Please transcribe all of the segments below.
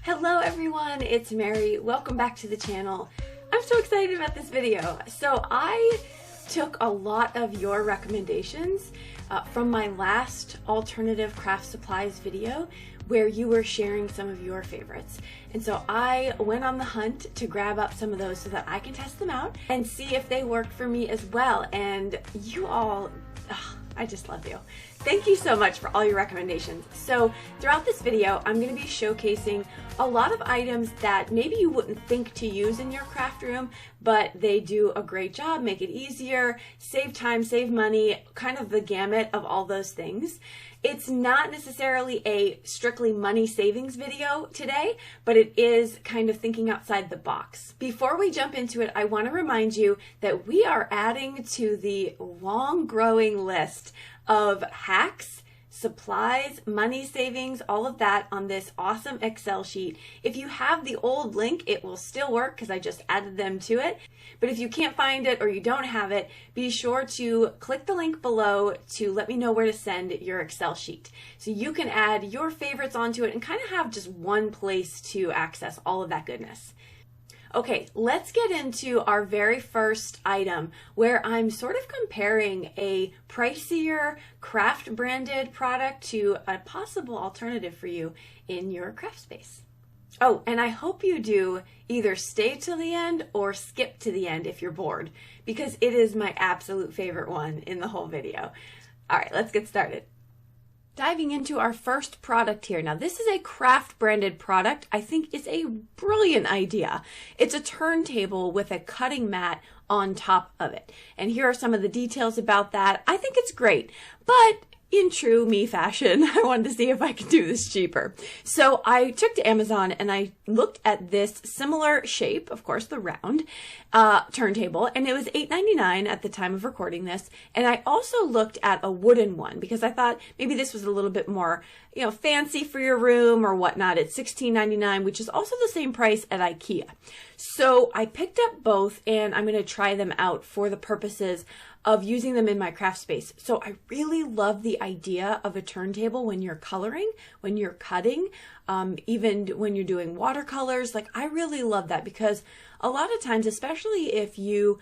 Hello everyone, it's Mary. Welcome back to the channel. I'm so excited about this video. So I took a lot of your recommendations from my last alternative craft supplies video where you were sharing some of your favorites. And so I went on the hunt to grab up some of those so that I can test them out and see if they work for me as well. And you all, I just love you. Thank you so much for all your recommendations. So throughout this video, I'm going to be showcasing a lot of items that maybe you wouldn't think to use in your craft room, but they do a great job, make it easier, save time, save money, kind of the gamut of all those things. It's not necessarily a strictly money savings video today, but it is kind of thinking outside the box. Before we jump into it, I want to remind you that we are adding to the long growing list of hacks, supplies, money savings, all of that on this awesome Excel sheet. If you have the old link, it will still work because I just added them to it. But if you can't find it or you don't have it, be sure to click the link below to let me know where to send your Excel sheet. So you can add your favorites onto it and kind of have just one place to access all of that goodness. Okay, let's get into our very first item where I'm sort of comparing a pricier craft branded product to a possible alternative for you in your craft space. Oh, and I hope you do either stay till the end or skip to the end if you're bored, because it is my absolute favorite one in the whole video. All right, let's get started. Diving into our first product here. Now, this is a craft branded product. I think it's a brilliant idea. It's a turntable with a cutting mat on top of it. And here are some of the details about that. I think it's great, but in true me fashion, I wanted to see if I could do this cheaper. So I took to Amazon and I looked at this similar shape, of course, the round turntable, and it was $8.99 at the time of recording this. And I also looked at a wooden one because I thought maybe this was a little bit more, fancy for your room or whatnot. It's $16.99, which is also the same price at IKEA. So I picked up both and I'm going to try them out for the purposes of using them in my craft space. So I really love the idea of a turntable when you're coloring, when you're cutting, even when you're doing watercolors. Like, I really love that because a lot of times, especially if you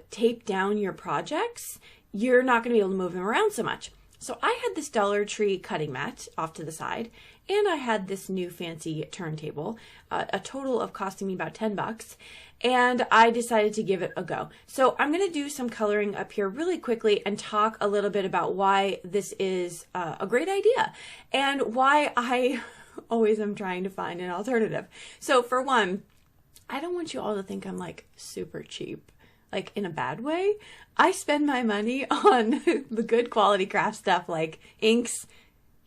tape down your projects, you're not going to be able to move them around so much. So I had this Dollar Tree cutting mat off to the side, and I had this new fancy turntable, a total of costing me about 10 bucks. And I decided to give it a go. So I'm going to do some coloring up here really quickly and talk a little bit about why this is a great idea and why I always am trying to find an alternative. So for one, I don't want you all to think I'm like super cheap, like in a bad way. I spend my money on the good quality craft stuff like inks,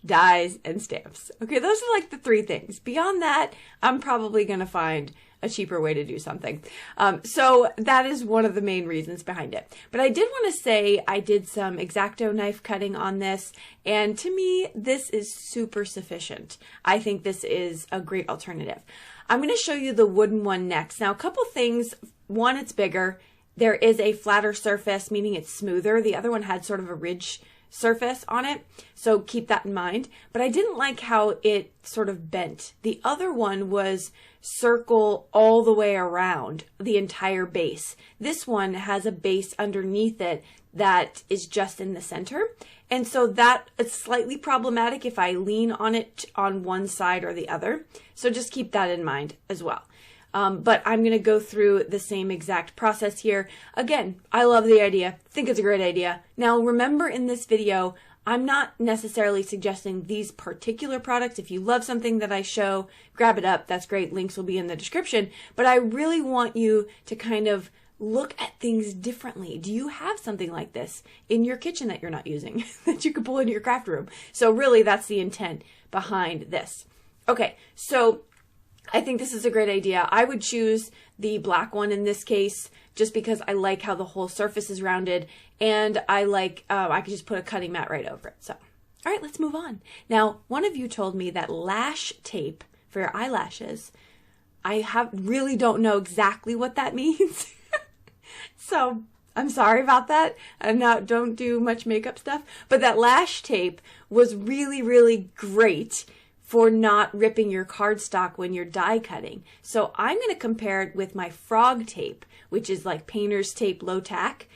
dyes, and stamps. Okay, those are like the three things. Beyond that, I'm probably going to find a cheaper way to do something. So that is one of the main reasons behind it. But I did want to say I did some X-Acto knife cutting on this, and to me, this is super sufficient. I think this is a great alternative. I'm going to show you the wooden one next. Now, a couple things. One, it's bigger. There is a flatter surface, meaning it's smoother. The other one had sort of a ridge surface on it, so keep that in mind. But I didn't like how it sort of bent. The other one was circle all the way around the entire base. This one has a base underneath it that is just in the center, and so that is slightly problematic if I lean on it on one side or the other. So just keep that in mind as well. But I'm going to go through the same exact process here. Again, I love the idea. Think it's a great idea. Now, remember, in this video, I'm not necessarily suggesting these particular products. If you love something that I show, grab it up. That's great. Links will be in the description. But I really want you to kind of look at things differently. Do you have something like this in your kitchen that you're not using that you could pull into your craft room? So really, that's the intent behind this. Okay, so I think this is a great idea. I would choose the black one in this case just because I like how the whole surface is rounded, and I like, I could just put a cutting mat right over it. So, all right, let's move on. Now, one of you told me that lash tape for your eyelashes, I really don't know exactly what that means. So I'm sorry about that. Don't do much makeup stuff, but that lash tape was really, really great for not ripping your cardstock when you're die cutting. So I'm going to compare it with my frog tape, which is like painter's tape low tack.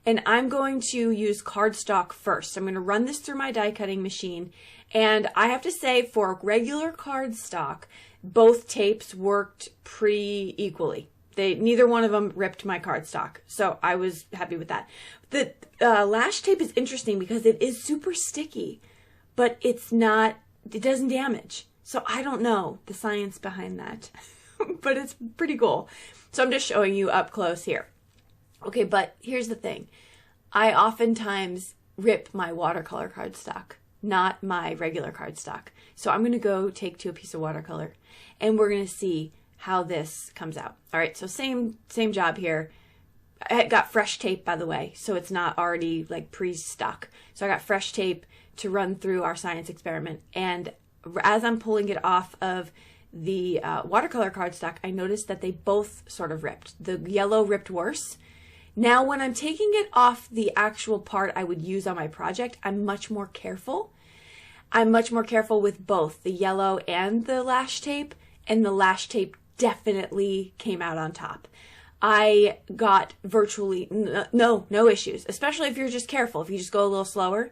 And I'm going to use cardstock first. I'm going to run this through my die cutting machine. And I have to say, for regular cardstock, both tapes worked pretty equally. Neither one of them ripped my cardstock. So I was happy with that. The lash tape is interesting because it is super sticky, but it doesn't damage. So I don't know the science behind that, but it's pretty cool. So I'm just showing you up close here. Okay, but here's the thing. I oftentimes rip my watercolor cardstock, not my regular cardstock. So I'm going to go take to a piece of watercolor and we're going to see how this comes out. All right, so same job here. I got fresh tape, by the way, so it's not already like pre-stuck. So I got fresh tape to run through our science experiment. And as I'm pulling it off of the watercolor cardstock, I noticed that they both sort of ripped. The yellow ripped worse. Now, when I'm taking it off the actual part I would use on my project, I'm much more careful. I'm much more careful with both the yellow and the lash tape, and the lash tape definitely came out on top. I got virtually no issues, especially if you're just careful. If you just go a little slower,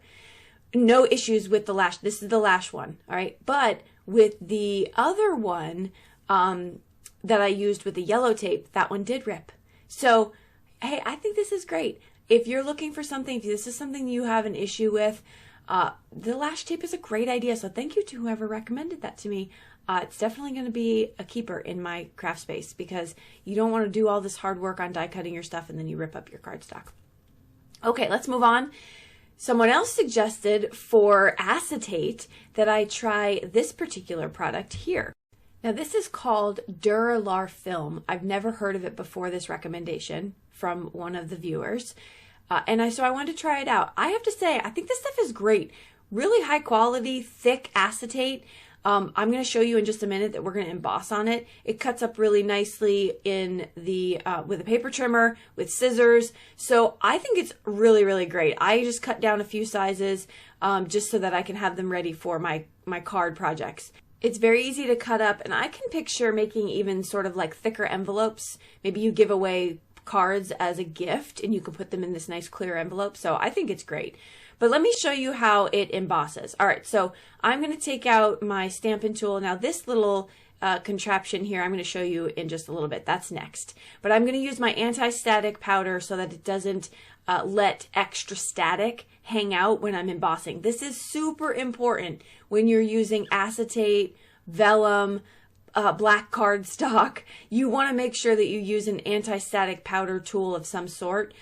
no issues with the lash. This is the lash one, all right? But with the other one that I used with the yellow tape, that one did rip. So hey, I think this is great. If you're looking for something, if this is something you have an issue with, the lash tape is a great idea. So thank you to whoever recommended that to me. It's definitely going to be a keeper in my craft space because you don't want to do all this hard work on die cutting your stuff and then you rip up your cardstock. Okay, let's move on. Someone else suggested for acetate that I try this particular product here. Now this is called Duralar Film. I've never heard of it before this recommendation from one of the viewers. So I wanted to try it out. I have to say, I think this stuff is great. Really high quality, thick acetate. I'm going to show you in just a minute that we're going to emboss on it. It cuts up really nicely in the with a paper trimmer, with scissors. So I think it's really, really great. I just cut down a few sizes just so that I can have them ready for my card projects. It's very easy to cut up, and I can picture making even sort of like thicker envelopes. Maybe you give away cards as a gift and you can put them in this nice clear envelope. So I think it's great. But let me show you how it embosses. All right, so I'm going to take out my Stampin' Tool. Now this little contraption here, I'm going to show you in just a little bit. That's next. But I'm going to use my anti-static powder so that it doesn't let extra static hang out when I'm embossing. This is super important when you're using acetate, vellum, black cardstock. You want to make sure that you use an anti-static powder tool of some sort.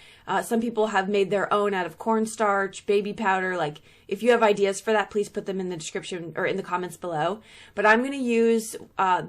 Some people have made their own out of cornstarch, baby powder. Like, if you have ideas for that, please put them in the description or in the comments below. But I'm going to use,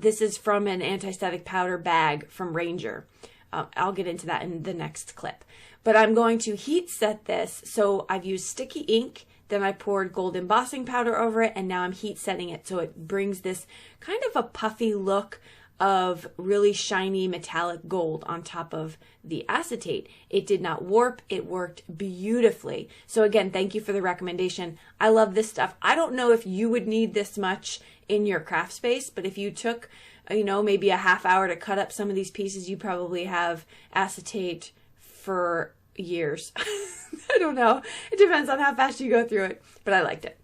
this is from an anti-static powder bag from Ranger. I'll get into that in the next clip. But I'm going to heat set this. So I've used sticky ink, then I poured gold embossing powder over it, and now I'm heat setting it so it brings this kind of a puffy look of really shiny metallic gold on top of the acetate. It did not warp. It worked beautifully. So again, thank you for the recommendation. I love this stuff. I don't know if you would need this much in your craft space, but if you took, you know, maybe a half hour to cut up some of these pieces, you probably have acetate for years. I don't know. It depends on how fast you go through it, but I liked it.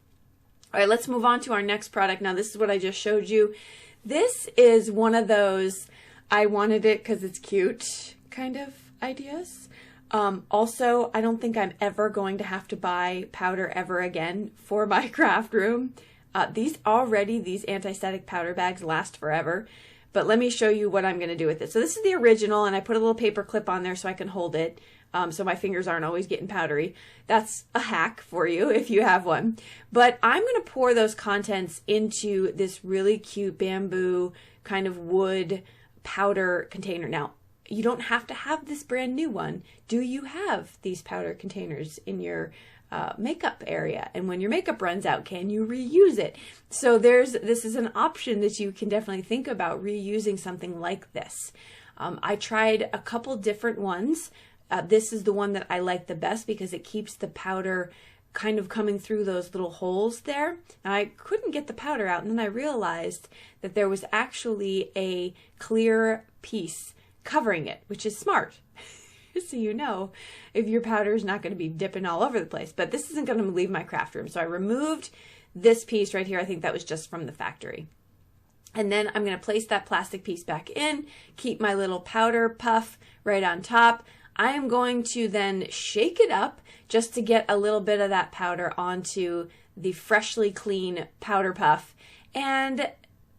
All right, let's move on to our next product. Now, this is what I just showed you. This is one of those I wanted it because it's cute kind of ideas. Also, I don't think I'm ever going to have to buy powder ever again for my craft room. These anti-static powder bags last forever. But let me show you what I'm going to do with it. So this is the original, and I put a little paper clip on there so I can hold it. So my fingers aren't always getting powdery. That's a hack for you if you have one. But I'm going to pour those contents into this really cute bamboo kind of wood powder container. Now, you don't have to have this brand new one. Do you have these powder containers in your makeup area? And when your makeup runs out, can you reuse it? So this is an option that you can definitely think about, reusing something like this. I tried a couple different ones. This is the one that I like the best because it keeps the powder kind of coming through those little holes there. And I couldn't get the powder out, and then I realized that there was actually a clear piece covering it, which is smart. So you know if your powder is not going to be dipping all over the place. But this isn't going to leave my craft room. So I removed this piece right here. I think that was just from the factory. And then I'm going to place that plastic piece back in, keep my little powder puff right on top. I am going to then shake it up just to get a little bit of that powder onto the freshly clean powder puff. And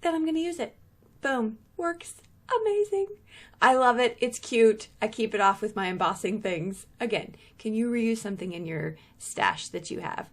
then I'm going to use it. Boom. Works. Amazing. I love it. It's cute. I keep it off with my embossing things. Again, can you reuse something in your stash that you have?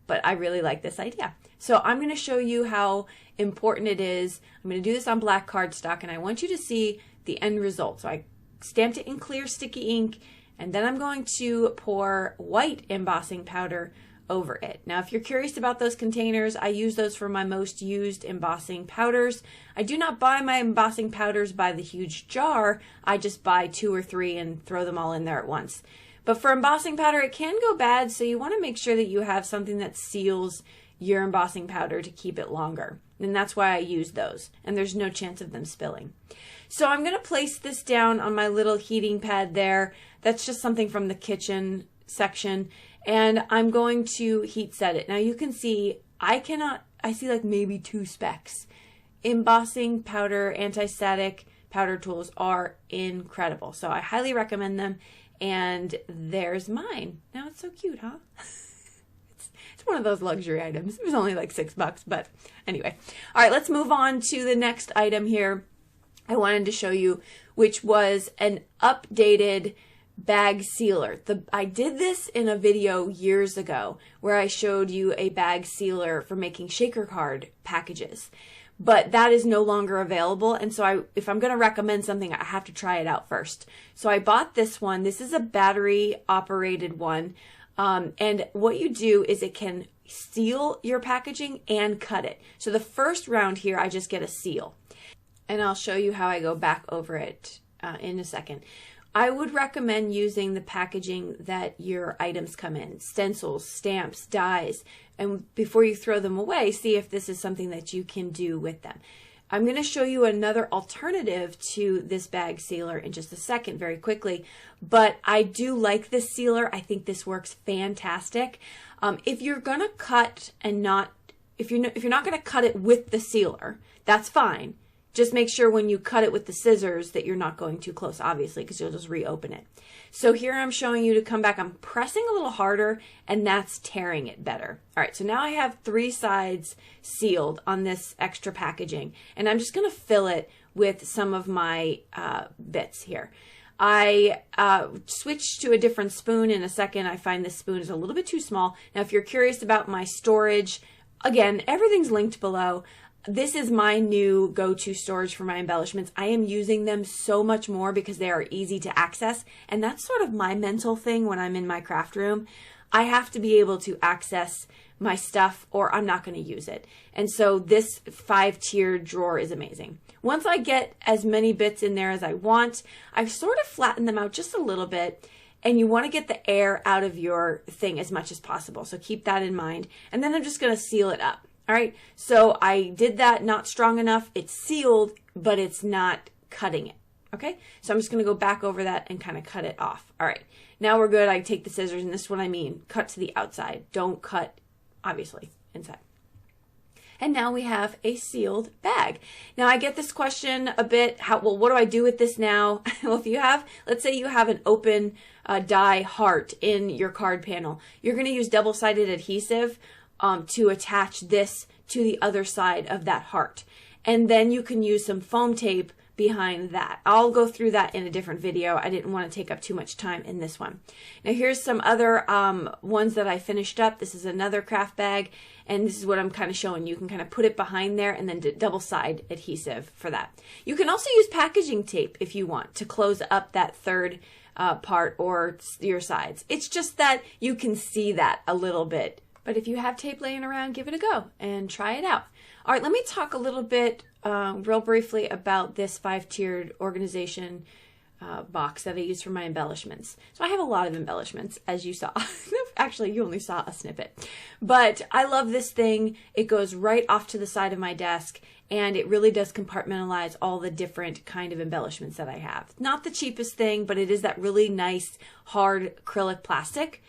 But I really like this idea. So I'm going to show you how important it is. I'm going to do this on black cardstock, and I want you to see the end result. So I stamped it in clear sticky ink, and then I'm going to pour white embossing powder over it. Now, if you're curious about those containers, I use those for my most used embossing powders. I do not buy my embossing powders by the huge jar. I just buy 2 or 3 and throw them all in there at once. But for embossing powder, it can go bad, so you want to make sure that you have something that seals your embossing powder to keep it longer. And that's why I use those, and there's no chance of them spilling. So I'm going to place this down on my little heating pad there. That's just something from the kitchen section. And I'm going to heat set it. Now you can see, I see like maybe 2 specks. Embossing powder, anti-static powder tools are incredible. So I highly recommend them. And there's mine. Now it's so cute, huh? It's one of those luxury items. It was only like $6, but anyway. All right, let's move on to the next item here I wanted to show you, which was an updated bag sealer. I did this in a video years ago where I showed you a bag sealer for making shaker card packages, but that is no longer available. And so if I'm going to recommend something, I have to try it out first. So I bought this one. This is a battery operated one. And what you do is it can seal your packaging and cut it. So the first round here, I just get a seal, and I'll show you how I go back over it in a second. I would recommend using the packaging that your items come in, stencils, stamps, dies, and before you throw them away, see if this is something that you can do with them. I'm going to show you another alternative to this bag sealer in just a second, very quickly, but I do like this sealer. I think this works fantastic. If you're going to cut and not, if you're not going to cut it with the sealer, that's fine. Just make sure when you cut it with the scissors that you're not going too close, obviously, because you'll just reopen it. So here I'm showing you to come back. I'm pressing a little harder, and that's tearing it better. All right, so now I have 3 sides sealed on this extra packaging, and I'm just going to fill it with some of my bits here. I switched to a different spoon in a second. I find this spoon is a little bit too small. Now, if you're curious about my storage, again, everything's linked below. This is my new go-to storage for my embellishments. I am using them so much more because they are easy to access. And that's sort of my mental thing when I'm in my craft room. I have to be able to access my stuff or I'm not going to use it. And so this 5-tiered drawer is amazing. Once I get as many bits in there as I want, I've sort of flattened them out just a little bit. And you want to get the air out of your thing as much as possible. So keep that in mind. And then I'm just going to seal it up. All right, so I did that, not strong enough. It's sealed, but it's not cutting it. Okay, so I'm just going to go back over that and kind of cut it off. All right, now we're good. I take the scissors, and this is what I mean. Cut to the outside. Don't cut, obviously, inside. And now we have a sealed bag. Now I get this question a bit, well, what do I do with this now? Well, if you have, let's say you have an open die heart in your card panel, you're going to use double-sided adhesive to attach this to the other side of that heart. And then you can use some foam tape behind that. I'll go through that in a different video. I didn't want to take up too much time in this one. Now here's some other ones that I finished up. This is another craft bag, and this is what I'm kind of showing. You can kind of put it behind there and then double side adhesive for that. You can also use packaging tape if you want to close up that third part or your sides. It's just that you can see that a little bit. But if you have tape laying around, give it a go and try it out. All right, let me talk a little bit real briefly about this 5-tiered organization box that I use for my embellishments. So I have a lot of embellishments, as you saw. Actually, you only saw a snippet. But I love this thing. It goes right off to the side of my desk, and it really does compartmentalize all the different kind of embellishments that I have. Not the cheapest thing, but it is that really nice, hard acrylic plastic.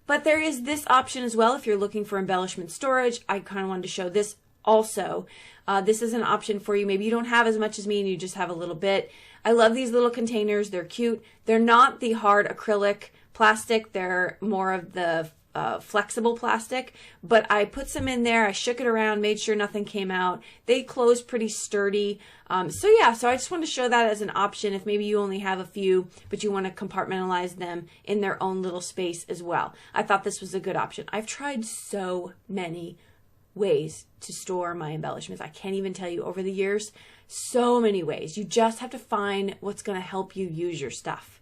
But there is this option as well if you're looking for embellishment storage. I kind of wanted to show this also. This is an option for you. Maybe you don't have as much as me and you just have a little bit. I love these little containers. They're cute. They're not the hard acrylic plastic. They're more of the flexible plastic, but I put some in there. I shook it around, made sure nothing came out. They close pretty sturdy. So yeah, so I just want to show that as an option if maybe you only have a few, but you want to compartmentalize them in their own little space as well. I thought this was a good option. I've tried so many ways to store my embellishments. I can't even tell you over the years, so many ways. You just have to find what's going to help you use your stuff.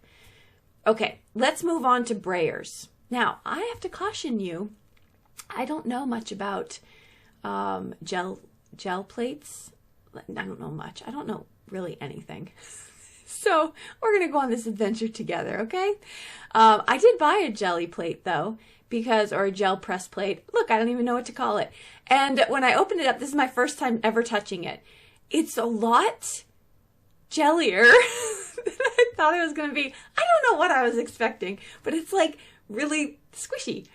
Okay, let's move on to Brayers. Now, I have to caution you, I don't know much about gel plates. I don't know much. I don't know really anything. So we're going to go on this adventure together, okay? I did buy a jelly plate though, or a gel press plate. Look, I don't even know what to call it. And when I opened it up, this is my first time ever touching it. It's a lot jellier than I thought it was going to be. I don't know what I was expecting, but it's like really squishy.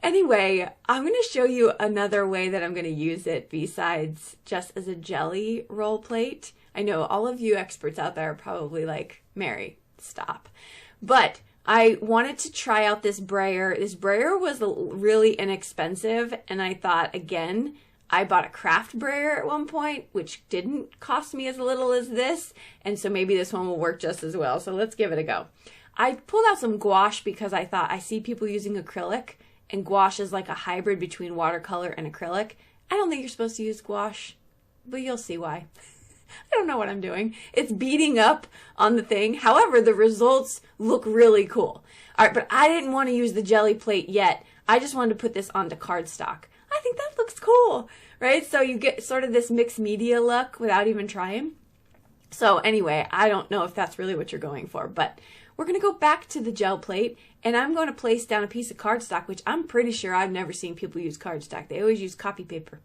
Anyway, I'm going to show you another way that I'm going to use it besides just as a jelly roll plate. I know all of you experts out there are probably like, Mary, stop. But I wanted to try out this Brayer. This Brayer was really inexpensive, and I thought, again, I bought a craft Brayer at one point, which didn't cost me as little as this, and so maybe this one will work just as well. So let's give it a go. I pulled out some gouache because I thought I see people using acrylic, and gouache is like a hybrid between watercolor and acrylic. I don't think you're supposed to use gouache, but you'll see why. I don't know what I'm doing. It's beating up on the thing. However, the results look really cool. All right, but I didn't want to use the jelly plate yet. I just wanted to put this onto cardstock. I think that looks cool, right? So you get sort of this mixed media look without even trying. So anyway, I don't know if that's really what you're going for, but we're going to go back to the gel plate, and I'm going to place down a piece of cardstock, which I'm pretty sure I've never seen people use cardstock. They always use copy paper.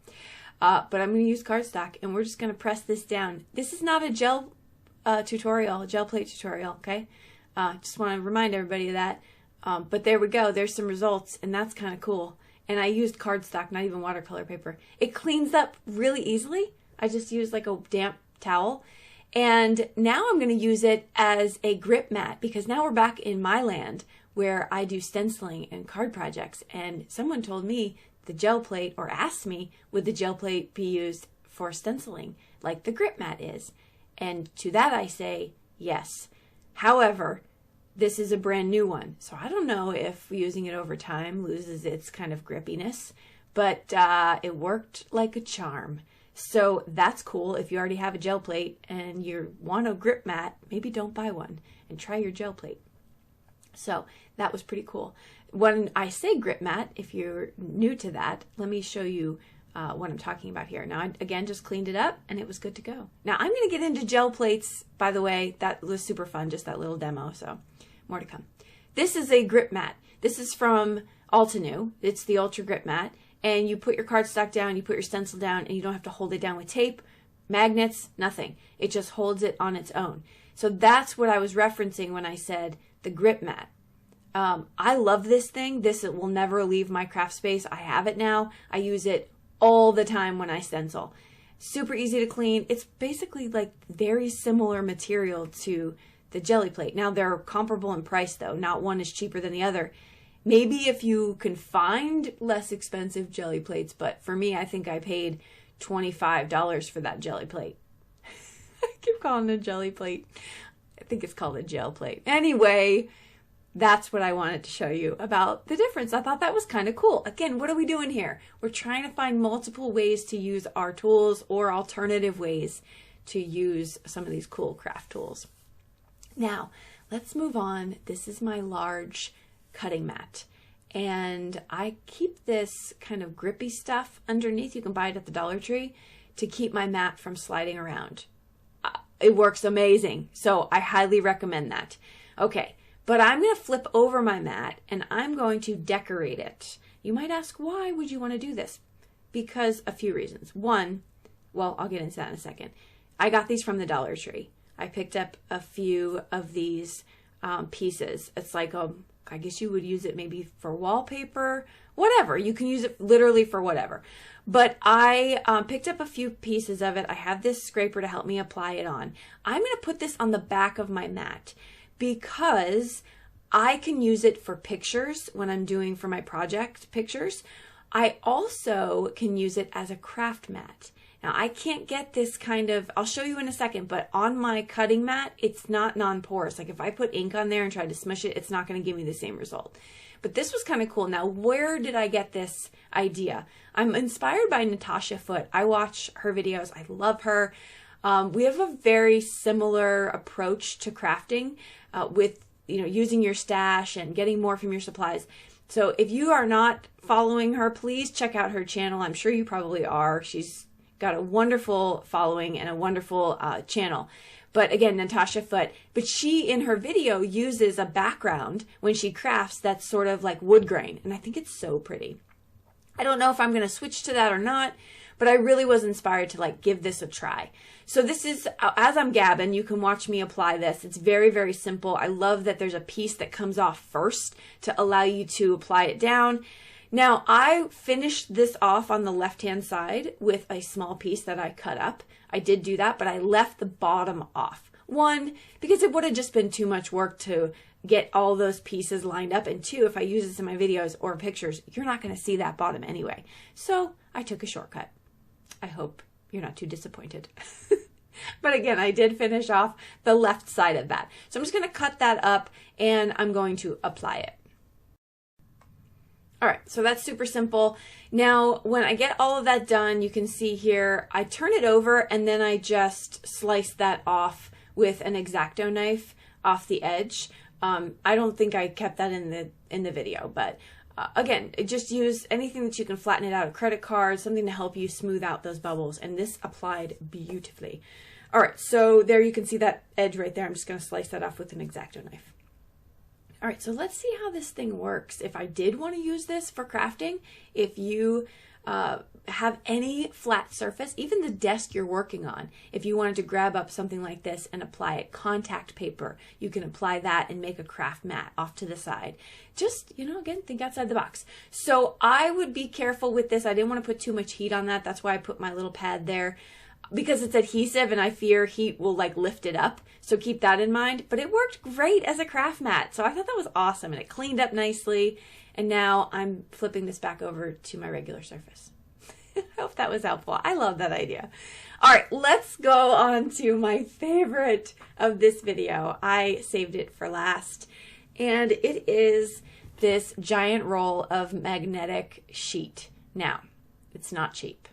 But I'm going to use cardstock, and we're just going to press this down. This is not a gel tutorial, a gel plate tutorial, okay? Just want to remind everybody of that. But there we go. There's some results, and that's kind of cool. And I used cardstock, not even watercolor paper. It cleans up really easily. I just used like a damp towel. And now I'm going to use it as a grip mat, because now we're back in my land where I do stenciling and card projects. And someone told me the gel plate, or asked me, would the gel plate be used for stenciling like the grip mat is? And to that I say yes. However, this is a brand new one, so I don't know if using it over time loses its kind of grippiness, but it worked like a charm. So that's cool. If you already have a gel plate and you want a grip mat, maybe don't buy one and try your gel plate. So that was pretty cool. When I say grip mat, if you're new to that, let me show you what I'm talking about here. Now, I, again, just cleaned it up and it was good to go. Now, I'm going to get into gel plates, by the way. That was super fun, just that little demo, so more to come. This is a grip mat. This is from Altenew. It's the Ultra Grip Mat. And you put your cardstock down, you put your stencil down, and you don't have to hold it down with tape, magnets, nothing. It just holds it on its own. So that's what I was referencing when I said the grip mat. I love this thing. This will never leave my craft space. I have it now. I use it all the time when I stencil. Super easy to clean. It's basically like very similar material to the jelly plate. Now they're comparable in price though. Not one is cheaper than the other. Maybe if you can find less expensive jelly plates, but for me, I think I paid $25 for that jelly plate. I keep calling it a jelly plate. I think it's called a gel plate. Anyway, that's what I wanted to show you about the difference. I thought that was kind of cool. Again, what are we doing here? We're trying to find multiple ways to use our tools or alternative ways to use some of these cool craft tools. Now, let's move on. This is my large cutting mat. And I keep this kind of grippy stuff underneath. You can buy it at the Dollar Tree to keep my mat from sliding around. it works amazing. So I highly recommend that. Okay, but I'm going to flip over my mat and I'm going to decorate it. You might ask, why would you want to do this? Because a few reasons. One, well, I'll get into that in a second. I got these from the Dollar Tree. I picked up a few of these pieces. It's like, I guess you would use it maybe for wallpaper, whatever. You can use it literally for whatever. But I picked up a few pieces of it. I have this scraper to help me apply it on. I'm going to put this on the back of my mat because I can use it for pictures when I'm doing for my project pictures. I also can use it as a craft mat. Now I can't get this kind of, I'll show you in a second, but on my cutting mat, it's not non-porous. Like if I put ink on there and try to smush it, it's not going to give me the same result. But this was kind of cool. Now, where did I get this idea? I'm inspired by Natasha Foote. I watch her videos. I love her. We have a very similar approach to crafting with, using your stash and getting more from your supplies. So if you are not following her, please check out her channel. I'm sure you probably are. She's got a wonderful following and a wonderful channel. But again, Natasha Foote. But she, in her video, uses a background when she crafts that's sort of like wood grain. And I think it's so pretty. I don't know if I'm going to switch to that or not, but I really was inspired to like give this a try. So this is, as I'm gabbing, you can watch me apply this. It's very, very simple. I love that there's a piece that comes off first to allow you to apply it down. Now, I finished this off on the left-hand side with a small piece that I cut up. I did do that, but I left the bottom off. One, because it would have just been too much work to get all those pieces lined up. And two, if I use this in my videos or pictures, you're not going to see that bottom anyway. So I took a shortcut. I hope you're not too disappointed. But again, I did finish off the left side of that. So I'm just going to cut that up and I'm going to apply it. All right, so that's super simple. Now, when I get all of that done, you can see here, I turn it over and then I just slice that off with an X-Acto knife off the edge. I don't think I kept that in the video, but again, just use anything that you can flatten it out, a credit card, something to help you smooth out those bubbles, and this applied beautifully. All right, so there you can see that edge right there. I'm just gonna slice that off with an X-Acto knife. All right, so let's see how this thing works. If I did want to use this for crafting, if you have any flat surface, even the desk you're working on, if you wanted to grab up something like this and apply it, contact paper, you can apply that and make a craft mat off to the side. Just, again, think outside the box. So I would be careful with this. I didn't want to put too much heat on that. That's why I put my little pad there, because it's adhesive and I fear heat will like lift it up. So keep that in mind. But it worked great as a craft mat. So I thought that was awesome and it cleaned up nicely. And now I'm flipping this back over to my regular surface. I hope that was helpful. I love that idea. All right, let's go on to my favorite of this video. I saved it for last. And it is this giant roll of magnetic sheet. Now, it's not cheap.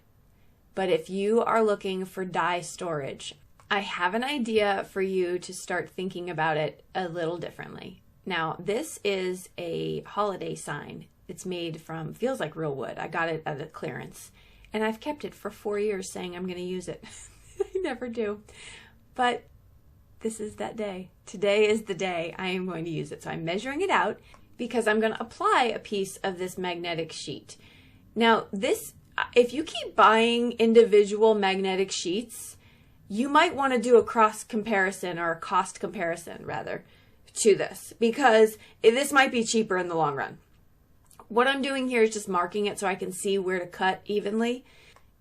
But if you are looking for die storage, I have an idea for you to start thinking about it a little differently. Now, this is a holiday sign. It's made from, feels like real wood. I got it at a clearance. And I've kept it for 4 years saying I'm going to use it. I never do. But this is that day. Today is the day I am going to use it. So I'm measuring it out because I'm going to apply a piece of this magnetic sheet. Now, if you keep buying individual magnetic sheets, you might want to do a cross comparison or a cost comparison rather to this, because this might be cheaper in the long run. What I'm doing here is just marking it so I can see where to cut evenly.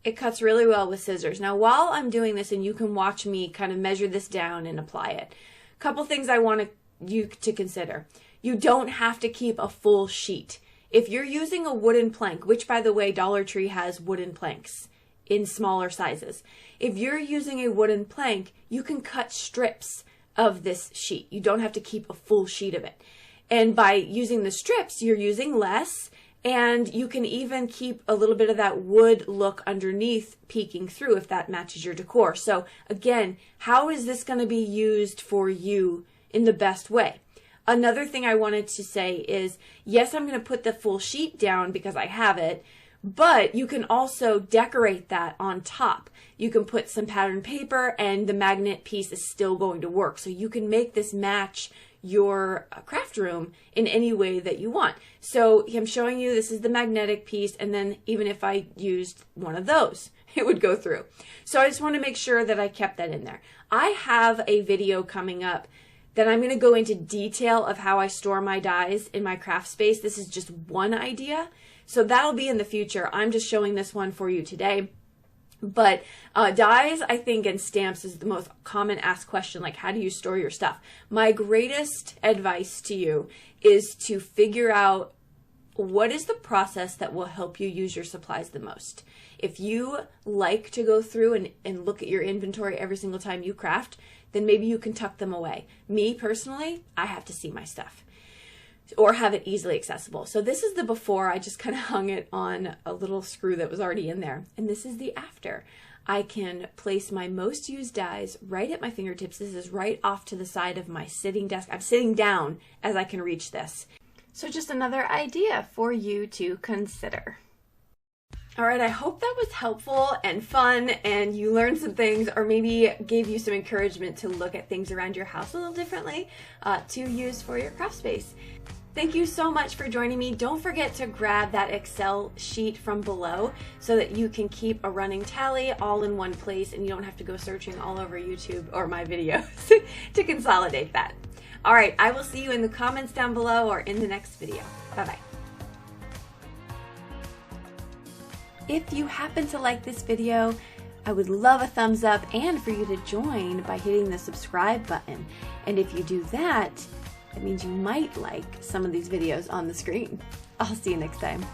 It cuts really well with scissors. Now, while I'm doing this, and you can watch me kind of measure this down and apply it, a couple things I want you to consider. You don't have to keep a full sheet. If you're using a wooden plank, which by the way, Dollar Tree has wooden planks in smaller sizes. If you're using a wooden plank, you can cut strips of this sheet. You don't have to keep a full sheet of it. And by using the strips, you're using less, and you can even keep a little bit of that wood look underneath peeking through if that matches your decor. So again, how is this going to be used for you in the best way? Another thing I wanted to say is, yes, I'm going to put the full sheet down because I have it, But you can also decorate that on top. You can put some pattern paper and the magnet piece is still going to work. So you can make this match your craft room in any way that you want. So I'm showing you this is the magnetic piece, and then even if I used one of those, it would go through. So I just want to make sure that I kept that in there. I have a video coming up that I'm going to go into detail of how I store my dies in my craft space. This is just one idea. So that'll be in the future. I'm just showing this one for you today. But dies, I think, and stamps is the most common asked question, like how do you store your stuff? My greatest advice to you is to figure out what is the process that will help you use your supplies the most. If you like to go through and look at your inventory every single time you craft, then maybe you can tuck them away. Me personally, I have to see my stuff or have it easily accessible. So this is the before. I just kind of hung it on a little screw that was already in there. And this is the after. I can place my most used dies right at my fingertips. This is right off to the side of my sitting desk. I'm sitting down as I can reach this. So just another idea for you to consider. All right, I hope that was helpful and fun and you learned some things, or maybe gave you some encouragement to look at things around your house a little differently to use for your craft space. Thank you so much for joining me. Don't forget to grab that Excel sheet from below so that you can keep a running tally all in one place and you don't have to go searching all over YouTube or my videos to consolidate that. All right, I will see you in the comments down below or in the next video. Bye-bye. If you happen to like this video, I would love a thumbs up and for you to join by hitting the subscribe button. And if you do that, it means you might like some of these videos on the screen. I'll see you next time.